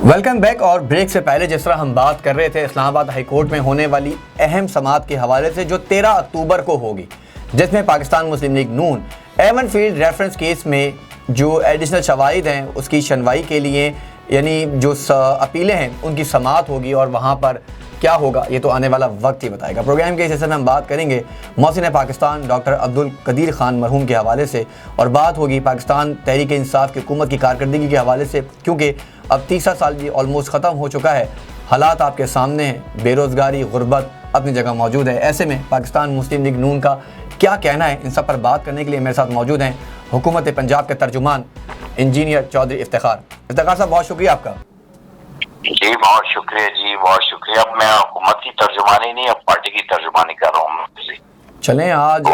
Welcome back. اور break سے پہلے جس طرح ہم بات کر رہے تھے اسلام آباد ہائی کورٹ میں ہونے والی اہم سماعت کے حوالے سے جو 13 اکتوبر کو ہوگی، جس میں پاکستان مسلم لیگ نون ایون فیلڈ ریفرنس کیس میں جو ایڈیشنل شواہد ہیں اس کی شنوائی کے لیے، یعنی جو اپیلیں ہیں ان کی سماعت ہوگی، اور وہاں پر کیا ہوگا یہ تو آنے والا وقت ہی بتائے گا. پروگرام کے اس حصے میں ہم بات کریں گے محسن پاکستان ڈاکٹر عبدالقدیر خان مرحوم کے حوالے سے، اور بات ہوگی پاکستان تحریک انصاف کی حکومت کی کارکردگی کے حوالے سے، کیونکہ اب تیسرا سال بھی آلموسٹ ختم ہو چکا ہے. حالات آپ کے سامنے ہیں، بے روزگاری، غربت اپنی جگہ موجود ہے. ایسے میں پاکستان مسلم لیگ نون کا کیا کہنا ہے، ان سب پر بات کرنے کے لیے میرے ساتھ موجود ہیں حکومت پنجاب کے ترجمان انجینئر چودھری افتخار. افتخار صاحب بہت شکریہ آپ کا. جی بہت شکریہ بہت شکریہ. اب میں حکومت کی ترجمانی نہیں، اب پارٹی کی ترجمانی کر رہا ہوں. چلیں، آج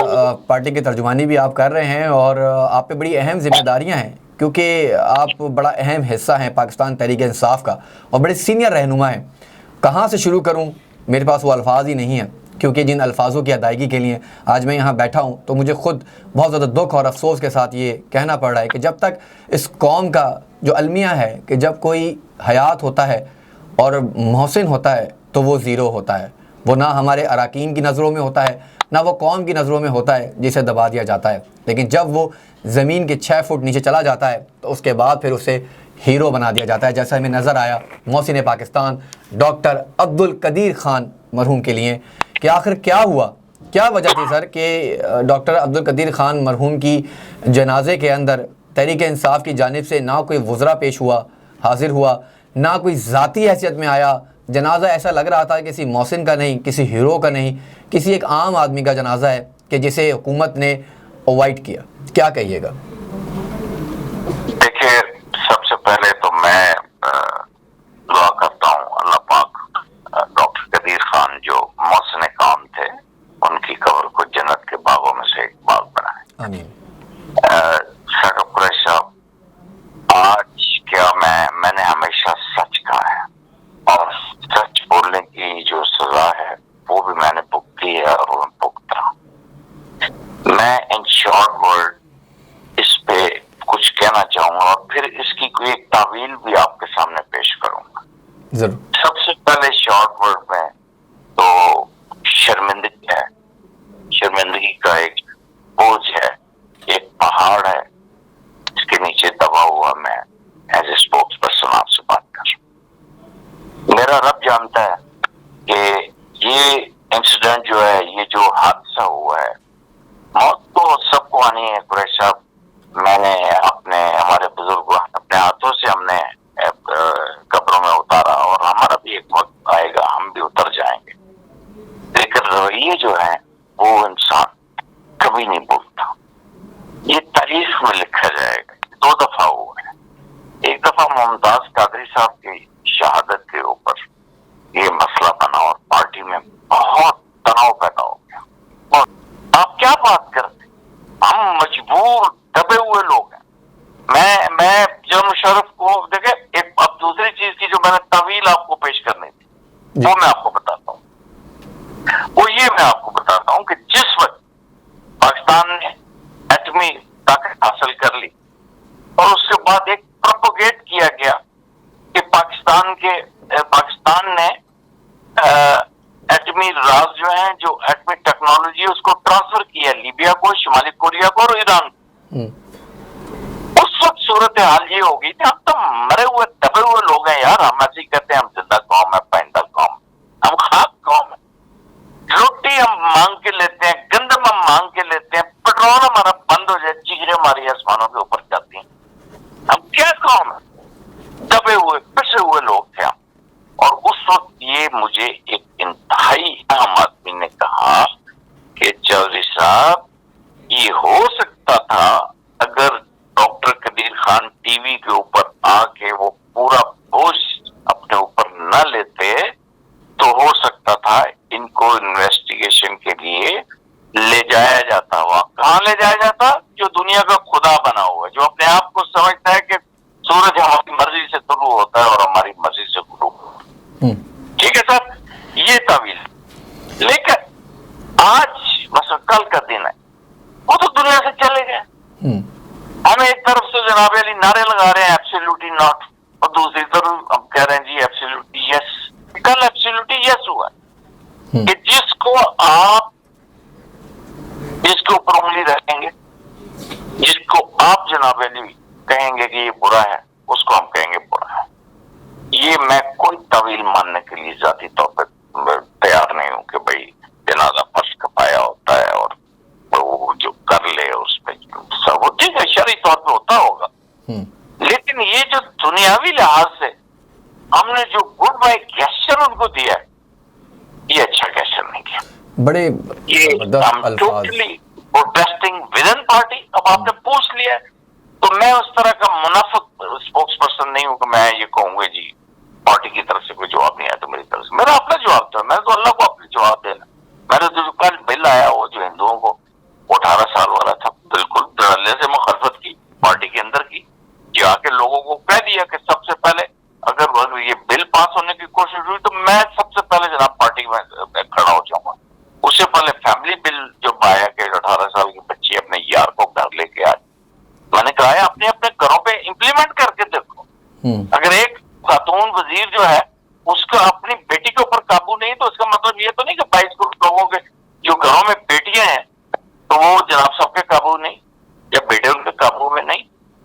پارٹی کی ترجمانی بھی آپ کر رہے ہیں اور آپ پہ بڑی اہم ذمہ داریاں ہیں، کیونکہ آپ بڑا اہم حصہ ہیں پاکستان تحریک انصاف کا اور بڑے سینئر رہنما ہیں. کہاں سے شروع کروں، میرے پاس وہ الفاظ ہی نہیں ہیں، کیونکہ جن الفاظوں کی ادائیگی کے لیے آج میں یہاں بیٹھا ہوں تو مجھے خود بہت زیادہ دکھ اور افسوس کے ساتھ یہ کہنا پڑ رہا ہے کہ جب تک اس قوم کا جو المیہ ہے کہ جب کوئی حیات ہوتا ہے اور محسن ہوتا ہے تو وہ زیرو ہوتا ہے، وہ نہ ہمارے اراکین کی نظروں میں ہوتا ہے نہ وہ قوم کی نظروں میں ہوتا ہے جسے دبا دیا جاتا ہے. لیکن جب وہ زمین کے 6 فٹ نیچے چلا جاتا ہے تو اس کے بعد پھر اسے ہیرو بنا دیا جاتا ہے، جیسا ہمیں نظر آیا محسن پاکستان ڈاکٹر عبدالقدیر خان مرحوم کے لیے. کہ آخر کیا ہوا، کیا وجہ تھی سر کہ ڈاکٹر عبدالقدیر خان مرحوم کی جنازے کے اندر تحریک انصاف کی جانب سے نہ کوئی وزراء پیش ہوا، حاضر ہوا، نہ کوئی ذاتی حیثیت میں آیا. جنازہ ایسا لگ رہا تھا کسی محسن کا نہیں، کسی ہیرو کا نہیں، کسی ایک عام آدمی کا جنازہ ہے کہ جسے حکومت نے اوائڈ کیا. کیا کہیے گا؟ دیکھیے، سب سے پہلے تو میں دعا کرتا ہوں اللہ پاک ڈاکٹر قدیر خان جو محسن کام تھے ان کی قبر کو جنت کے باغوں میں سے ایک باغ بنائے. آمین. سیٹو قریش صاحب، آج کیا میں نے ہمیشہ سچ کہا ہے اور سچ بولنے کی جو سزا ہے وہ بھی میں نے بک کی ہے اور وہ بکتا ہوں. میں ان شارٹ ورڈ اس پہ کچھ کہنا چاہوں گا اور پھر اس کی کوئی ایک تعویل بھی آپ کے سامنے پیش کروں گا. ضرور. سب سے پہلے شارٹ ورڈ میں تو شرمندگی ہے، شرمندگی کا ایک بوجھ ہے، ایک پہاڑ ہے اس کے نیچے دبا ہوا میں ایز اے اسپوکس پرسن آپ سے بات کر رہا ہوں. میرا رب جانتا ہے کہ یہ انسیڈنٹ جو ہے، یہ جو حادثہ ہوا ہے، موت تو سب کو آنی ہے قریش صاحب. میں نے ہمارے بزرگ اپنے ہاتھوں سے ہم نے قبروں میں اتارا اور ہمارا بھی ایک وقت آئے گا، ہم بھی اتر جائیں گے. لیکن رویے جو ہے وہ انسان کبھی نہیں بولتا. یہ تاریخ میں لکھا جائے گا. 2 دفعہ ہوا ہے. ایک دفعہ ممتاز قادری صاحب کی شہادت کے اوپر یہ مسئلہ بنا اور پارٹی میں بہت تناؤ پیدا ہو گیا. اور آپ کیا بات کرتے، ہم مجبور دبے ہوئے لوگ ہیں. میں جب مشرف کو دیکھیں، ایک اب دوسری چیز کی جو میں نے طویل آپ کو پیش کرنی تھی وہ میں آپ کو بتاتا ہوں. وہ یہ میں آپ کو بتاتا ہوں کہ جس وقت پاکستان نے ایٹمی طاقت حاصل کر لی اور اس کے بعد ایک پروپوگیٹ کیا گیا کہ پاکستان نے ایٹمی راز جو ہیں، جو ایٹمی ٹیکنالوجی اس کو ٹرانسفر کیا لیبیا کو، شمالی کوریا کو اور ایران کو. اس وقت صورتحال یہ ہوگی کہ ہم تو مرے ہوئے دبے ہوئے لوگ ہیں یار. ہم ایسے ہی کہتے ہیں ہم زندہ قوم ہے، پائندہ قوم، ہم خاک قوم ہے. روٹی ہم مانگ کے لیتے ہیں، گندم ہم مانگ کے لیتے ہیں، پیٹرول ہمارا بند ہو جائے، چیخیں ہماری آسمانوں کے اوپر جاتی ہیں. ہم کیا قوم ہے؟ دبے ہوئے پسے ہوئے لوگ تھے ہم. اور اس وقت یہ مجھے ایک انتہائی عام آدمی نے کہا کہ چودھری صاحب یہ ہو سکتا تھا اگر ڈاکٹر قدیر خان ٹی وی کے اوپر آ کے وہ پورا بوجھ اپنے اوپر نہ لیتے تو ہو سکتا تھا ان کو انویسٹیگیشن کے لیے لے جایا جاتا. ہوا کہاں لے جایا جاتا؟ جو دنیا کا خدا بنا ہوا ہے، جو اپنے آپ کو سمجھتا ہے کہ سورج ہماری مرضی سے طلوع ہوتا ہے اور ہماری مرضی سے غروب ہوتا ہے. ٹھیک ہے سر، یہ تعویل. لیکن آج مثلا کل کا دن ہے، وہ تو دنیا سے چلے گئے. ہم ایک طرف سے جناب علی نعرے لگا رہے ہیں ایبسلیوٹلی ناٹ، اور دوسری طرف ہم کہہ رہے ہیں جی ایبسلیوٹلی یس. کل ایبسلیوٹلی یس ہوا کہ جس کو آپ جس کے اوپر انگلی رکھیں گے، جس کو آپ جناب علی کہیں گے کہ یہ برا ہے، اس کو ہم کہیں گے برا ہے. یہ میں کوئی طویل ماننے کے لیے ذاتی طور پر تیار نہیں ہوں کہ بھائی جنازہ فرش کپایا ہوتا ہے اور وہ جو کر لے اس پہ سب وہ ٹھیک ہے، شرعی طور پہ ہوتا ہوگا، لیکن یہ جو دنیاوی لحاظ سے ہم نے جو گڈ بائی گیسچر ان کو دیا ہے، یہ اچھا گیسچر نہیں کیا. بڑے یہ totally protesting with in party. اب آپ نے پوچھ لیا تو میں اس طرح کا منافق اسپوکس پرسن نہیں ہوں کہ میں یہ کہوں گا جی پارٹی کی طرف سے کوئی جواب نہیں آیا تو میری طرف سے میرا اپنا جواب تھا. میں تو اللہ کو اپنے جواب دینا. میں نے جو کل بل آیا وہ جو ہندوؤں کو 18 سال والا تھا، بالکل دھڑلے سے مخالفت کی پارٹی کے اندر کی، جا کے لوگوں کو کہہ دیا کہ سب سے پہلے اگر یہ بل پاس ہونے کی کوشش ہوئی تو میں سب سے پہلے جناب پارٹی میں کھڑا ہو جاؤں گا. اس سے پہلے فیملی بل جو آیا کہ 18 سال کی بچی اپنے یار کو گھر لے کے آئے، میں نے کہا ہے اپنے اپنے گھروں پہ امپلیمنٹ کر کے دیکھو. اگر ایک خاتون وزیر جو ہے اس کا اپنی بیٹی کے اوپر قابو نہیں تو اس کا مطلب یہ تو نہیں کہ 22 کروڑ لوگوں کے جو گھروں میں بیٹیاں ہیں تو وہ جناب سب کے قابو نہیں یا بیٹے ان کے قابو میں نہیں.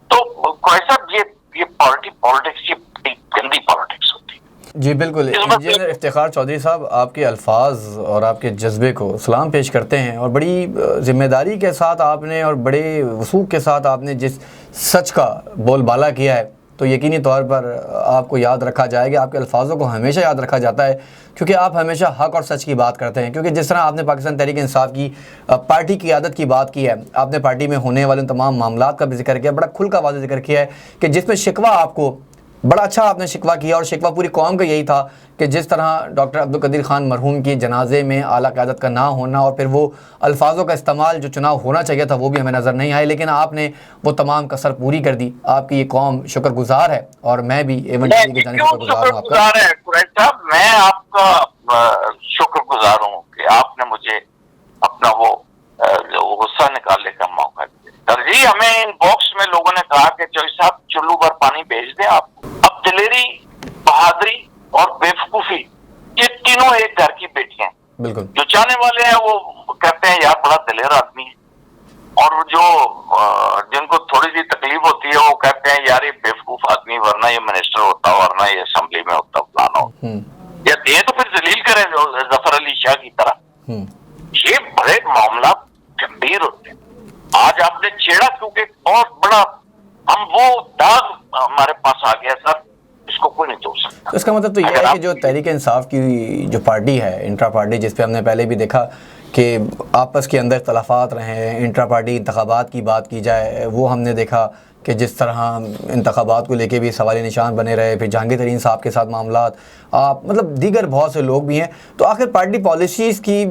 تو کوئی صاحب یہ پالیٹکس یہ بڑی گندی پالیٹکس ہوتی ہے. جی بالکل. انجینئر افتخار چودھری صاحب، آپ کے الفاظ اور آپ کے جذبے کو سلام پیش کرتے ہیں، اور بڑی ذمہ داری کے ساتھ آپ نے اور بڑے وثوق کے ساتھ آپ نے جس سچ کا بول بالا کیا ہے تو یقینی طور پر آپ کو یاد رکھا جائے گا. آپ کے الفاظوں کو ہمیشہ یاد رکھا جاتا ہے کیونکہ آپ ہمیشہ حق اور سچ کی بات کرتے ہیں. کیونکہ جس طرح آپ نے پاکستان تحریک انصاف کی پارٹی کی قیادت کی بات کی ہے، آپ نے پارٹی میں ہونے والے تمام معاملات کا بھی ذکر کیا، بڑا کھل کا واضح ذکر کیا ہے کہ جس میں شکوہ آپ کو بڑا اچھا آپ نے شکوہ کیا، اور شکوہ پوری قوم کا یہی تھا کہ جس طرح ڈاکٹر عبدالقدیر خان مرحوم کی جنازے میں اعلیٰ قیادت کا نہ ہونا اور پھر وہ الفاظوں کا استعمال جو چناؤ ہونا چاہیے تھا وہ بھی ہمیں نظر نہیں آئے، لیکن آپ نے وہ تمام کسر پوری کر دی. آپ کی یہ قوم شکر گزار ہے اور میں بھی ایون ٹی وی کی جانب سے شکر گزار ہوں آپ کا. قریش صاحب میں آپ کا شکر گزار ہوں کہ آپ نے مجھے اپنا وہ غصہ نکالنے کا موقع دیا. ترجیح ہمیں ان باکس میں لوگوں نے کہا کہ چوہدری صاحب چلو بھر پانی بھیج دیں آپ. اب دلیری، بہادری اور بیوقوفی یہ تینوں ایک گھر کی بیٹیاں ہیں. بالکل. جو چاہنے والے ہیں وہ کہتے ہیں یار بڑا دلیر آدمی ہے، اور جو جن کو تھوڑی سی تکلیف ہوتی ہے وہ کہتے ہیں یار یہ بیوقوف آدمی، ورنہ یہ منسٹر ہوتا، ورنہ یہ اسمبلی میں ہوتا فلانا ہوتا. یا دے تو پھر ذلیل کریں ظفر علی شاہ کی طرح. یہ بڑے معاملات گمبھیر ہوتے ہیں. آج آپ نے چھیڑا کیونکہ بہت بڑا ہم وہ داغ ہمارے پاس آ گیا سر، اس کو کوئی نہیں توڑ سکتا. اس کا مطلب تو یہ ہے کہ جو تحریک انصاف کی جو پارٹی ہے، انٹرا پارٹی، جس پہ ہم نے پہلے بھی دیکھا کہ آپس کے اندر اختلافات رہے ہیں، انٹرا پارٹی انتخابات کی بات کی جائے وہ ہم نے دیکھا کہ جس طرح انتخابات کو لے کے بھی سوالی نشان بنے رہے، پھر جہانگیر ترین صاحب کے ساتھ معاملات، مطلب دیگر بہت سے لوگ بھی ہیں. تو آخر پارٹی پالیسیز کی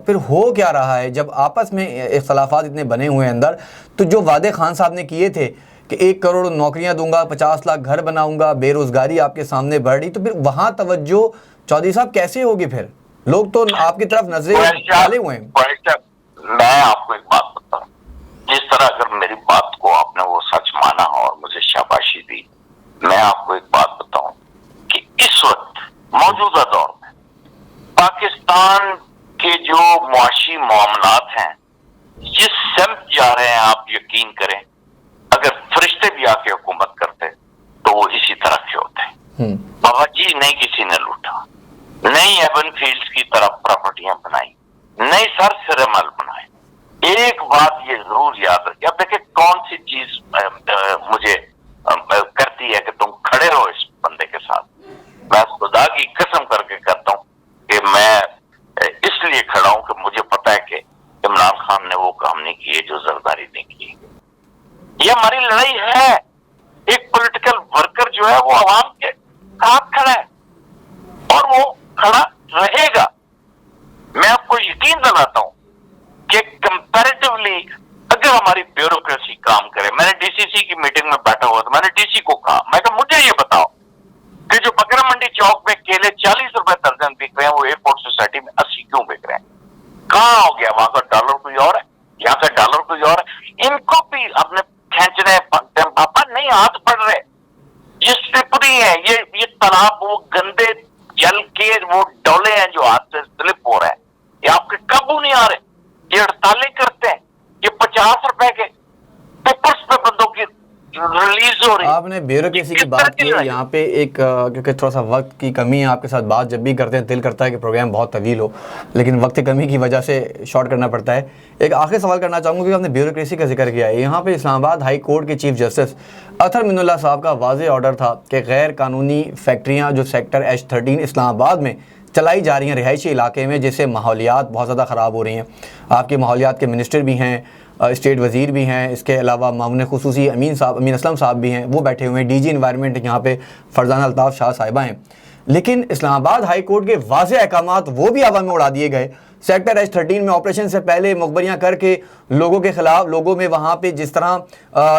پھر ہو کیا رہا ہے جب آپس میں اختلافات اتنے بنے ہوئے ہیں اندر؟ تو جو وعدے خان صاحب نے کیے تھے کہ 1 کروڑ نوکریاں دوں گا، 50 لاکھ گھر بناؤں گا، بے روزگاری آپ کے سامنے بڑھ رہی، تو پھر وہاں توجہ چودھری صاحب کیسے ہوگی؟ پھر لوگ تو آپ کی طرف نظریں ڈالے ہوئے ہیں. میں آپ کو ایک بات بتاؤں، جس طرح اگر میری بات کو آپ نے وہ سچ مانا اور مجھے شاباشی دی، میں آپ کو ایک بات بتاؤں کہ اس وقت موجودہ دور میں پاکستان کے جو معاشی معاملات ہیں جس سمت جا رہے ہیں، آپ یقین کریں اگر فرشتے بھی آ کے حکومت کرتے تو وہ اسی طرح کے ہوتے. بابا جی نہیں کسی نے لوٹا، نئی ایون فیلڈز کی طرف پراپرٹیاں بنائی، نئی سر سرمل بنائے. ایک بات یہ ضرور یاد رکھیے. اب دیکھیں کون سی چیز مجھے کرتی ہے کہ تم کھڑے رہو اس بندے کے ساتھ. میں خدا کی قسم کر کے کہتا ہوں کہ میں اس لیے کھڑا ہوں کہ مجھے پتا ہے کہ عمران خان نے وہ کام نہیں کیے جو زرداری نے کی. یہ ہماری لڑائی ہے. ایک پولیٹیکل ورکر جو ہے وہ عوام کے ساتھ کھڑا ہے اور وہ کھڑا رہے گا. میں آپ کو یقین دلاتا ہوں کہ کمپیریٹیولی اگر ہماری بیوروکریسی کام کرے. میں نے ڈی سی سی کی میٹنگ میں بیٹھا ہوا تھا، میں نے ڈی سی کو کہا، میں کہ مجھے یہ بتاؤ کہ جو بکرا منڈی چوک میں کیلے 40 روپے درجن بک رہے ہیں وہ ایئرپورٹ سوسائٹی میں 80 کیوں بک رہے ہیں؟ کہاں ہو گیا؟ وہاں کا ڈالر کوئی اور ہے، یہاں کا ڈالر کوئی اور ہے. ان کو بھی اپنے کھینچ رہے ہیں پاپا، نہیں ہاتھ پڑ رہے. جس پہ پوری نہیں ہے, یہ تالاب وہ گندے جل کے وہ ڈولے ہیں جو ہاتھ سے سلپ ہو رہے ہیں, یہ آپ کے قابو نہیں آ رہے, یہ ہڑتالیں کرتے ہیں, یہ 50 روپے کے پیپرز پہ بندوں کی ریلیز ہو رہی. آپ نے بیوروکریسی کی بات کی ہے یہاں پہ ایک, کیونکہ تھوڑا سا وقت کی کمی ہے, آپ کے ساتھ بات جب بھی کرتے ہیں دل کرتا ہے کہ پروگرام بہت طویل ہو, لیکن وقت کی کمی کی وجہ سے شارٹ کرنا پڑتا ہے. ایک آخری سوال کرنا چاہوں گا کہ آپ نے بیوروکریسی کا ذکر کیا ہے, یہاں پہ اسلام آباد ہائی کورٹ کے چیف جسٹس اطہر من اللہ صاحب کا واضح آرڈر تھا کہ غیر قانونی فیکٹریاں جو سیکٹر H13 اسلام آباد میں چلائی جا رہی ہیں رہائشی علاقے میں, جس سے ماحولیات بہت زیادہ خراب ہو رہی ہیں. آپ کے ماحولیات کے منسٹر بھی ہیں, اسٹیٹ وزیر بھی ہیں, اس کے علاوہ معاون خصوصی امین اسلم صاحب بھی ہیں, وہ بیٹھے ہوئے ہیں, ڈی جی انوائرمنٹ یہاں پہ فرزانہ الطاف شاہ صاحبہ ہیں. لیکن اسلام آباد ہائی کورٹ کے واضح احکامات وہ بھی ہوا میں اڑا دیے گئے. سیکٹر H13 میں آپریشن سے پہلے مخبریاں کر کے لوگوں کے خلاف, لوگوں میں وہاں پہ جس طرح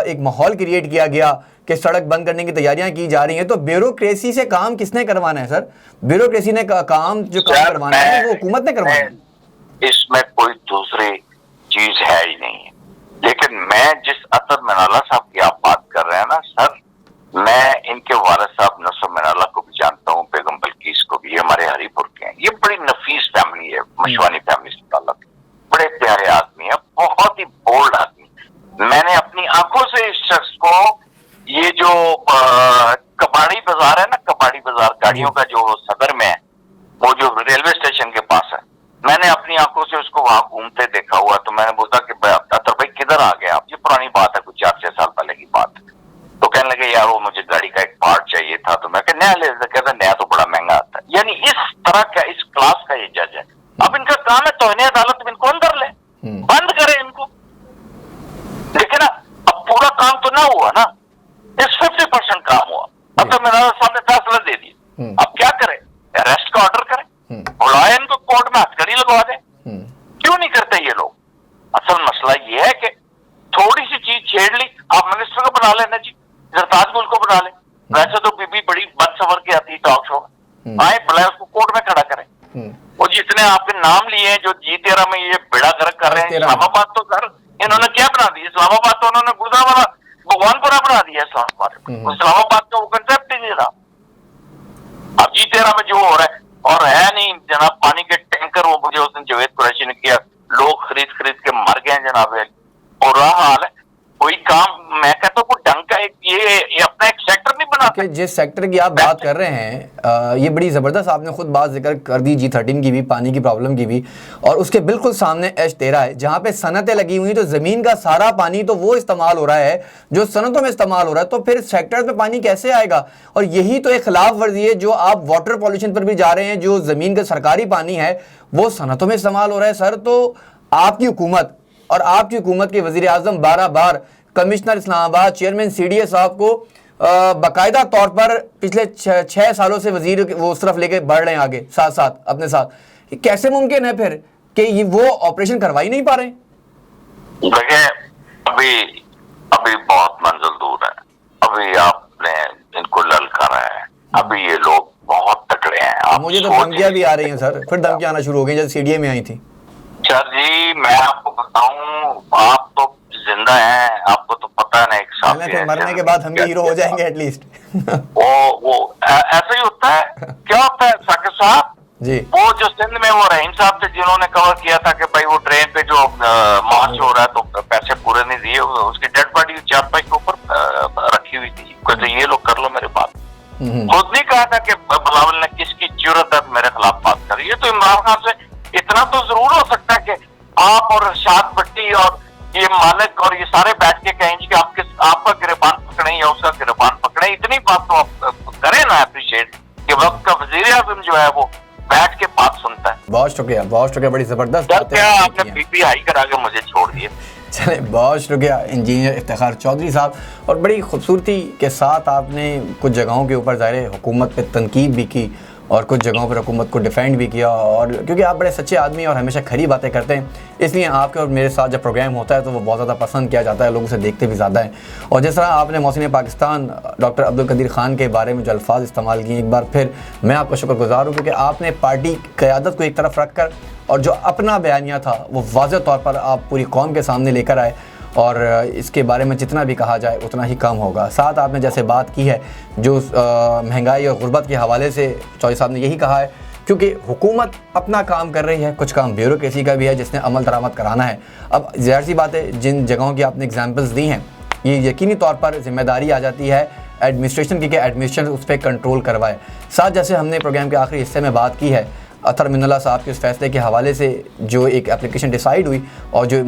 ایک ماحول کریٹ کیا گیا کہ سڑک بند کرنے کی تیاریاں کی جا رہی ہیں, تو بیوروکریسی سے کام کس نے کروانا ہے سر؟ بیوروکریسی نے کام جو کام کروانا ہے وہ حکومت نے کروانا ہے. اس میں کوئی دوسری چیز ہے ہی نہیں ہے. لیکن میں جس اطہر من اللہ صاحب کی آپ بات کر رہے ہیں نا سر, میں ان کے والد صاحب نصر من اللہ کو بھی جانتا ہوں, بیگم بلقیس کو بھی, یہ ہمارے ہری پور کے ہیں. یہ بڑی نفیس فیملی ہے, مشوانی فیملی سے تعلق, بڑے پیارے آدمی ہیں, بہت ہی بولڈ آدمی. میں نے اپنی آنکھوں سے اس شخص کو, یہ جو کباڑی بازار ہے نا, کباڑی بازار گاڑیوں کا جو صدر میں ہے, وہ جو ریلوے اسٹیشن کے پاس ہے, میں نے اپنی آنکھوں سے اس کو وہاں گھومتے دیکھا ہوا. تو میں نے بولا کہ اطہر بھائی کدھر آ گئے آپ, یہ پرانی بات ہے, کچھ 4-6 سال پہلے کی بات. تو کہنے لگے یار وہ مجھے گاڑی کا ایک پارٹ چاہیے تھا, تو میں کہ نیا لے, کہتا نیا تو بڑا مہنگا آتا ہے. یعنی اس طرح کا, اس کلاس کا یہ جج ہے. اب ان کا کام ہے توہین عدالت میں ان کو اندر لے, بند کرے ان کو. لیکن اب پورا کام تو نہ ہوا نا, اس 50% کام ہوا. اب تو میرا صاحب نے فیصلہ دے دیا, اب کیا کرے, اریسٹ کا آرڈر کرے, بلائے ان کو کورٹ میں ہتھکڑی لگوا دے. کیوں نہیں کرتے یہ لوگ؟ اصل مسئلہ یہ ہے کہ تھوڑی سی چیز چھیڑ لی, آپ منسٹر کو بنا لینا جی, زرتاج ملک کو بنا لیں. ویسے تو بی بڑی بد سور کے آتی ہے ٹاک شو میں, آئے بلائے اس کو کورٹ میں کھڑا کریں. اور جتنے آپ کے نام لیے ہیں جو G13 میں یہ بیڑا گرک کر رہے ہیں, اسلام آباد تو گھر انہوں نے کیا بنا دیا, اسلام آباد تو انہوں نے گردوارا بھگوان پورا بنا دیا. اسلام آباد کا وہ کنسپٹ ہی نہیں رہا. اب G13 میں جو ہو رہا ہے, اور ہے نہیں جناب, پانی کے ٹینکر وہ مجھے اس دن جاوید قریشی نے کیا, لوگ خرید کے مر گئے ہیں جناب, اور رہا حال ہے. کوئی کام میں کہتا ہوں کوئی ڈھنگ کا یہ اپنا ایک سیکٹر نہیں بنا. کہ جس سیکٹر کی آپ بات کر رہے ہیں, یہ بڑی زبردست آپ نے خود بات ذکر کر دی G13 کی بھی, پانی کی پرابلم کی بھی, اور اس کے بالکل سامنے H13 ہے جہاں پہ صنعتیں لگی ہوئی ہیں. تو زمین کا سارا پانی تو وہ استعمال ہو رہا ہے جو صنعتوں میں استعمال ہو رہا ہے, تو پھر سیکٹر پہ پانی کیسے آئے گا؟ اور یہی تو ایک خلاف ورزی ہے جو آپ واٹر پولیوشن پر بھی جا رہے ہیں. جو زمین کا سرکاری پانی ہے وہ صنعتوں میں استعمال ہو رہا ہے سر. تو آپ کی حکومت اور آپ کی حکومت کے وزیر اعظم 12 بار کمشنر اسلام آباد, چیئرمین CDA صاحب کو باقاعدہ طور پر پچھلے 6 سالوں سے وزیر وہ اس طرف لے کے بڑھ رہے ہیں آگے ساتھ ساتھ اپنے ساتھ. کیسے ممکن ہے پھر کہ یہ وہ آپریشن کروا ہی نہیں پا رہے؟ دیکھیں ابھی بہت منزل دور ہے, ابھی آپ نے ان کو للکارا ہے, ابھی یہ لوگ بہت تکڑے ہیں. مجھے تو دھمکیاں بھی آ رہی ہیں سر, پھر دھمکیاں آنا شروع ہو گئی جب CDA میں آئی تھی. سر جی میں آپ کو بتاؤں, آپ تو زندہ ہیں, آپ کو تو پتہ ہے نا, ایک ساتھ پھر مرنے کے بعد ہم بھی ہیرو ہو جائیں گے ایٹ لیسٹ. وہ ایسا ہی ہوتا ہے. کیا ہوتا ہے ثاقب صاحب جی, وہ جو سندھ میں وہ رحیم صاحب تھے جنہوں نے کور کیا تھا کہ بھائی وہ ٹرین پہ جو مارچ ہو رہا ہے تو پیسے پورے نہیں دیے, اس کی ڈیڈ باڈی چارپائی کے اوپر رکھی ہوئی تھی, کہتے یہ لوگ کر لو میرے بات. خود نہیں کہا تھا کہ بلاول نے کس کی جرت ہے میرے خلاف بات کری. یہ تو عمران خان سے اتنا تو ضرور ہو سکتا ہے کہ آپ اور رشاد بھٹی اور یہ مالک اور یہ سارے بیٹھ کے کہیں کہ آپ کا گریبان پکڑیں یا اس کا گریبان پکڑیں. اتنی بات تو آپ کریں نا اپریشیٹ کہ وقت کا وزیر اعظم جو ہے وہ بیٹھ کے بات سنتا ہے. بہت شکریہ, بڑی زبردست باتیں آپ نے پی ہائی کرا کے مجھے چھوڑ دیے. چلیں بہت شکریہ انجینئر افتخار چودھری صاحب, اور بڑی خوبصورتی کے ساتھ آپ نے کچھ جگہوں کے اوپر ظاہر حکومت پہ تنقید بھی کی اور کچھ جگہوں پر حکومت کو ڈیفینڈ بھی کیا, اور کیونکہ آپ بڑے سچے آدمی اور ہمیشہ کھری باتیں کرتے ہیں, اس لیے آپ کے اور میرے ساتھ جب پروگرام ہوتا ہے تو وہ بہت زیادہ پسند کیا جاتا ہے, لوگ اسے دیکھتے بھی زیادہ ہیں. اور جس طرح آپ نے محسن پاکستان ڈاکٹر عبدالقدیر خان کے بارے میں جو الفاظ استعمال کیے, ایک بار پھر میں آپ کا شکر گزار ہوں, کیونکہ آپ نے پارٹی قیادت کو ایک طرف رکھ کر اور جو اپنا بیانیہ تھا وہ واضح طور پر آپ پوری قوم کے سامنے لے کر آئے, اور اس کے بارے میں جتنا بھی کہا جائے اتنا ہی کم ہوگا. ساتھ آپ نے جیسے بات کی ہے جو مہنگائی اور غربت کے حوالے سے چودھری صاحب نے یہی کہا ہے کیونکہ حکومت اپنا کام کر رہی ہے, کچھ کام بیوروکریسی کا بھی ہے جس نے عمل درآمد کرانا ہے. اب ظاہر سی بات ہے جن جگہوں کی آپ نے اگزامپلس دی ہیں یہ یقینی طور پر ذمہ داری آ جاتی ہے ایڈمنسٹریشن کی کہ ایڈمنسٹریشن اس پہ کنٹرول کروائے. ساتھ جیسے ہم نے پروگرام کے آخری حصے میں بات کی ہے اطہر من اللہ صاحب کے اس فیصلے کے حوالے سے جو ایک اپلیکیشن ڈیسائیڈ ہوئی اور جو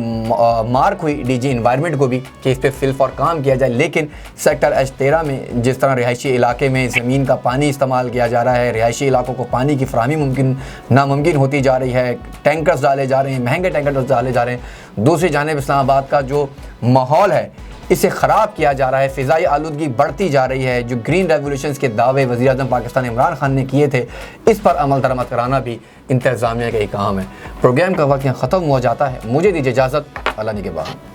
مارک ہوئی ڈی جی انوائرمنٹ کو بھی کہ اس پہ فل فار کام کیا جائے, لیکن سیکٹر H13 میں جس طرح رہائشی علاقے میں زمین کا پانی استعمال کیا جا رہا ہے, رہائشی علاقوں کو پانی کی فراہمی ناممکن ہوتی جا رہی ہے, ٹینکرز ڈالے جا رہے ہیں, مہنگے ٹینکرز ڈالے جا رہے ہیں. دوسری جانب اسلام آباد کا جو ماحول ہے اسے خراب کیا جا رہا ہے, فضائی آلودگی بڑھتی جا رہی ہے. جو گرین ریولیوشنز کے دعوے وزیر اعظم پاکستان عمران خان نے کیے تھے اس پر عمل درآمد کرانا بھی انتظامیہ کا ہی کام ہے. پروگرام کا وقت یہاں ختم ہو جاتا ہے, مجھے دیجیے اجازت, اللہ نگہبان.